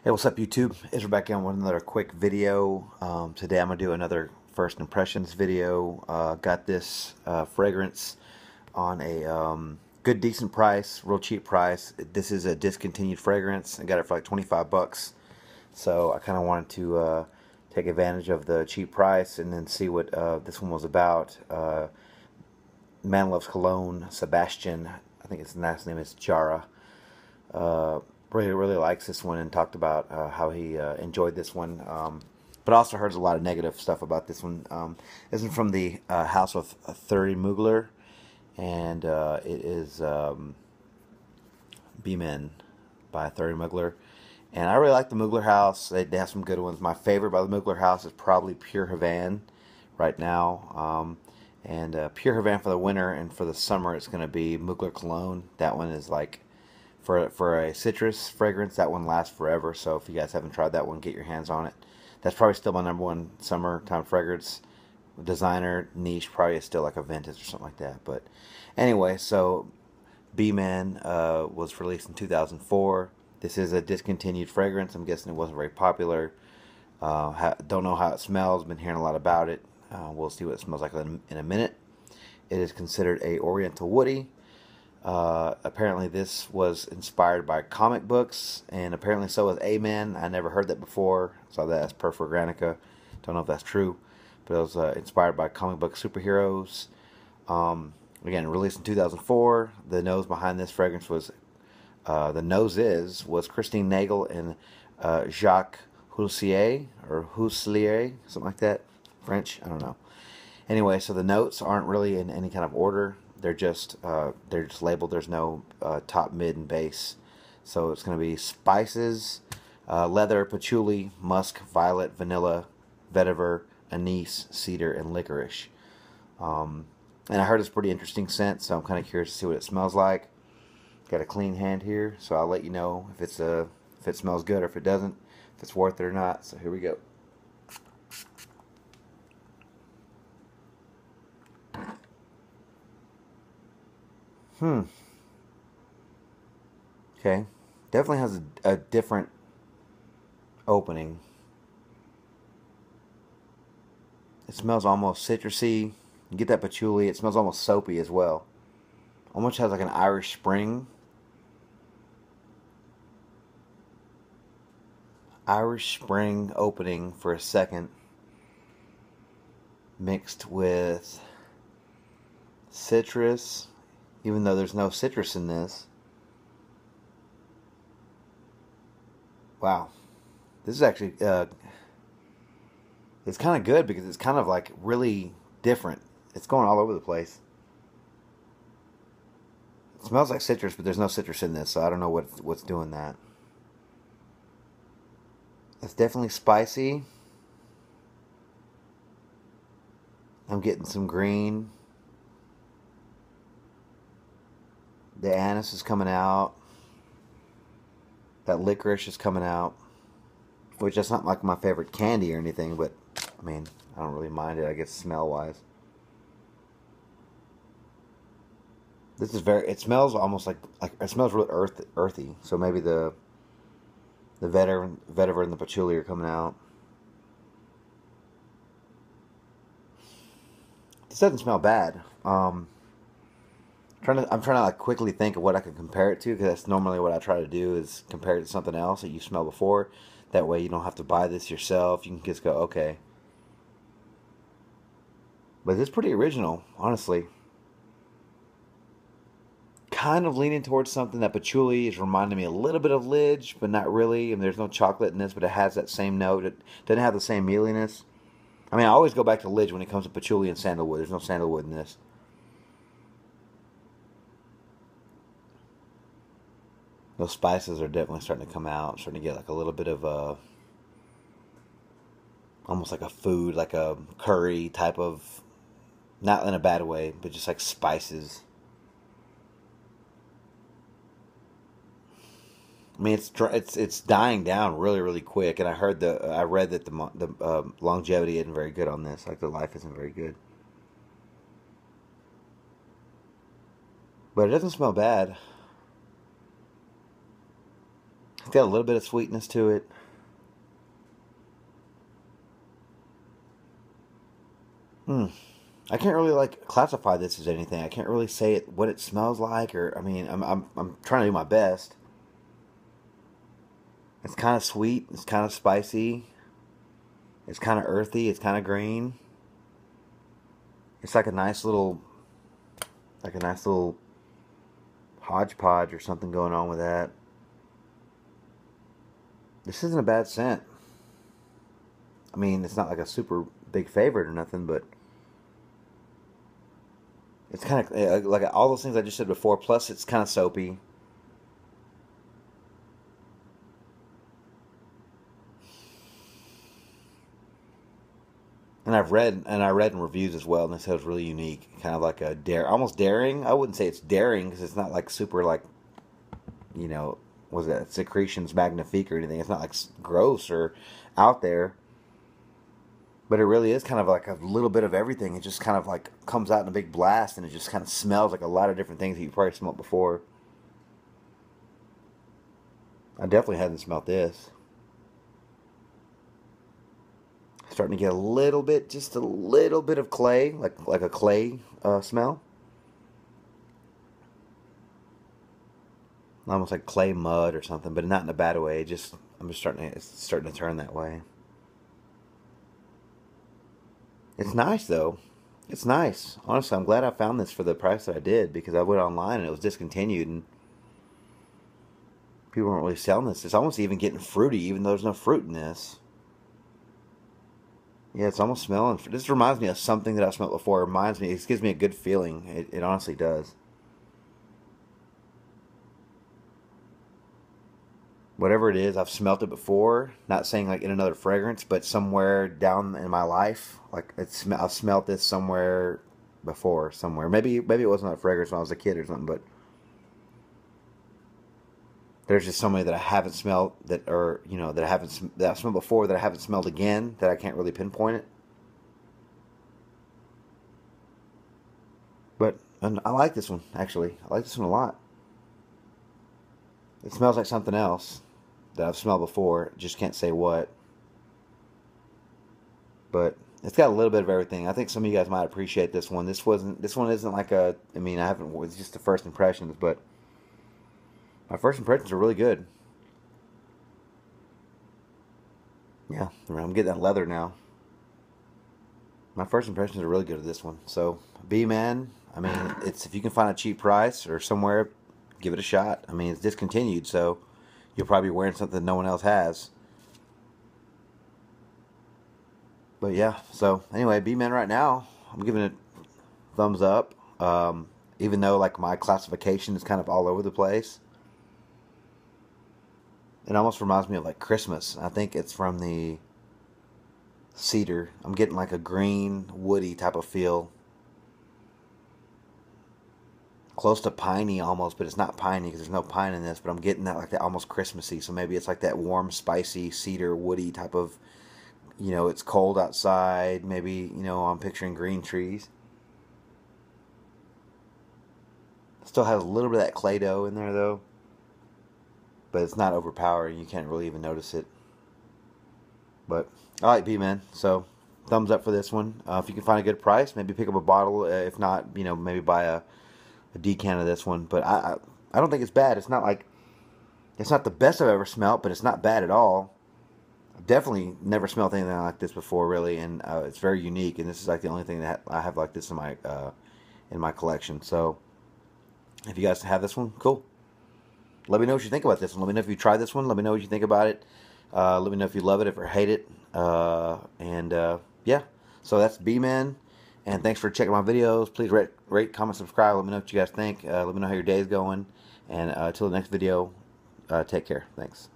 Hey, what's up, YouTube? It's back in with another quick video. Today I'm going to do another first impressions video. Got this fragrance on a good, decent price, real cheap price. This is a discontinued fragrance. I got it for like 25 bucks. So I kind of wanted to take advantage of the cheap price and then see what this one was about. Man Loves Cologne, Sebastian. I think his last name is Jara. Really likes this one and talked about how he enjoyed this one. But also heard a lot of negative stuff about this one. This is from the house of Thierry Mugler, and it is B-Men by Thierry Mugler. And I really like the Mugler house. They have some good ones. My favorite by the Mugler house is probably Pure Havane right now. And Pure Havane for the winter, and for the summer it's going to be Mugler Cologne. That one is like, for a citrus fragrance, that one lasts forever. So if you guys haven't tried that one, get your hands on it. That's probably still my number one summertime fragrance. Designer niche probably is still like a vintage or something like that. But anyway, so B-Man was released in 2004. This is a discontinued fragrance. I'm guessing it wasn't very popular. Don't know how it smells. Been hearing a lot about it. We'll see what it smells like in a minute. It is considered a Oriental Woody. Apparently this was inspired by comic books, and apparently so was A-Man. I never heard that before. Saw that as per Granica. Don't know if that's true, but it was inspired by comic book superheroes. Again, released in 2004. The nose behind this fragrance was Christine Nagel and Jacques Houslier, something like that. French, I don't know. Anyway, so the notes aren't really in any kind of order. They're just labeled. There's no top, mid, and base. So it's going to be spices, leather, patchouli, musk, violet, vanilla, vetiver, anise, cedar, and licorice. And I heard it's a pretty interesting scent, so I'm kind of curious to see what it smells like. Got a clean hand here, so I'll let you know if it smells good or if it doesn't, if it's worth it or not. So here we go. Okay. Definitely has a different opening. It smells almost citrusy. You get that patchouli. It smells almost soapy as well. Almost has like an Irish Spring. Irish Spring opening for a second. Mixed with citrus. Even though there's no citrus in this. Wow. This is actually, it's kind of good because it's kind of like really different. It's going all over the place. It smells like citrus, but there's no citrus in this, so I don't know what's doing that. It's definitely spicy. I'm getting some green. The anise is coming out. That licorice is coming out. Which that's not like my favorite candy or anything, but I mean, I don't really mind it, I guess, smell-wise. This is it smells almost like it smells really earthy. So maybe the vetiver and the patchouli are coming out. This doesn't smell bad. I'm trying to like quickly think of what I can compare it to, because that's normally what I try to do, is compare it to something else that you smelled before. That way you don't have to buy this yourself. You can just go, okay. But it's pretty original, honestly. Kind of leaning towards something. That patchouli is reminding me a little bit of Lidge, but not really. And there's no chocolate in this, but it has that same note. It doesn't have the same mealiness. I mean, I always go back to Lidge when it comes to patchouli and sandalwood. There's no sandalwood in this. Those spices are definitely starting to come out. I'm starting to get like a little bit of almost like a food, like a curry type of, not in a bad way, but just like spices. I mean, it's dying down really quick, and I read that the longevity isn't very good on this. Like the life isn't very good, but it doesn't smell bad. It's got a little bit of sweetness to it. I can't really like classify this as anything. I can't really say what it smells like, or I mean, I'm trying to do my best. It's kind of sweet. It's kind of spicy. It's kind of earthy. It's kind of green. It's like a nice little hodgepodge or something going on with that. This isn't a bad scent. I mean, it's not like a super big favorite or nothing, but it's kind of like all those things I just said before. Plus, it's kind of soapy. And I read in reviews as well, and this was really unique, kind of like a almost daring. I wouldn't say it's daring because it's not like super like, you know, was that secretions magnifique or anything. It's not like gross or out there, but it really is kind of like a little bit of everything. It just kind of like comes out in a big blast, and it just kind of smells like a lot of different things that you probably smelled before. I definitely hadn't smelled this. Starting to get a little bit, just a little bit of clay, like a clay smell. Almost like clay mud or something, but not in a bad way. It's starting to turn that way. It's nice though. It's nice. Honestly, I'm glad I found this for the price that I did, because I went online and it was discontinued and people weren't really selling this. It's almost even getting fruity, even though there's no fruit in this. Yeah, it's almost smelling. This reminds me of something that I've smelled before. It gives me a good feeling. It honestly does. Whatever it is, I've smelt it before. Not saying like in another fragrance, but somewhere down in my life, like I've smelt this somewhere before, somewhere. Maybe it wasn't a fragrance when I was a kid or something, but there's just so many that I haven't smelled that I've smelled before that I haven't smelled again, that I can't really pinpoint it. But and I like this one, actually. I like this one a lot. It smells like something else that I've smelled before. Just can't say what. But it's got a little bit of everything. I think some of you guys might appreciate this one. This one isn't like a, I mean, it's just the first impressions, but my first impressions are really good. Yeah, I'm getting that leather now. My first impressions are really good of this one. So, B-Man, I mean, if you can find a cheap price or somewhere, give it a shot. I mean, it's discontinued, so you'll probably be wearing something no one else has. But yeah, so anyway, B-Man right now, I'm giving it thumbs up. Even though like my classification is kind of all over the place. It almost reminds me of like Christmas. I think it's from the cedar. I'm getting like a green, woody type of feel. Close to piney almost, but it's not piney because there's no pine in this. But I'm getting that like that almost Christmassy. So maybe it's like that warm, spicy, cedar, woody type of, it's cold outside. Maybe, I'm picturing green trees. Still has a little bit of that clay dough in there though. But it's not overpowering. You can't really even notice it. But I like B-Man. So thumbs up for this one. If you can find a good price, maybe pick up a bottle. If not, maybe buy a decant of this one. But I don't think it's bad. It's not the best I've ever smelt, but it's not bad at all. I've definitely never smelled anything like this before, really, and it's very unique. And this is like the only thing that I have like this in my collection. So if you guys have this one, cool. Let me know what you think about this one. Let me know if you tried this one. Let me know what you think about it. Let me know if you love it or hate it. Yeah. So that's B-Man. And thanks for checking my videos. Please rate, comment, subscribe. Let me know what you guys think. Let me know how your day is going. And until the next video, take care. Thanks.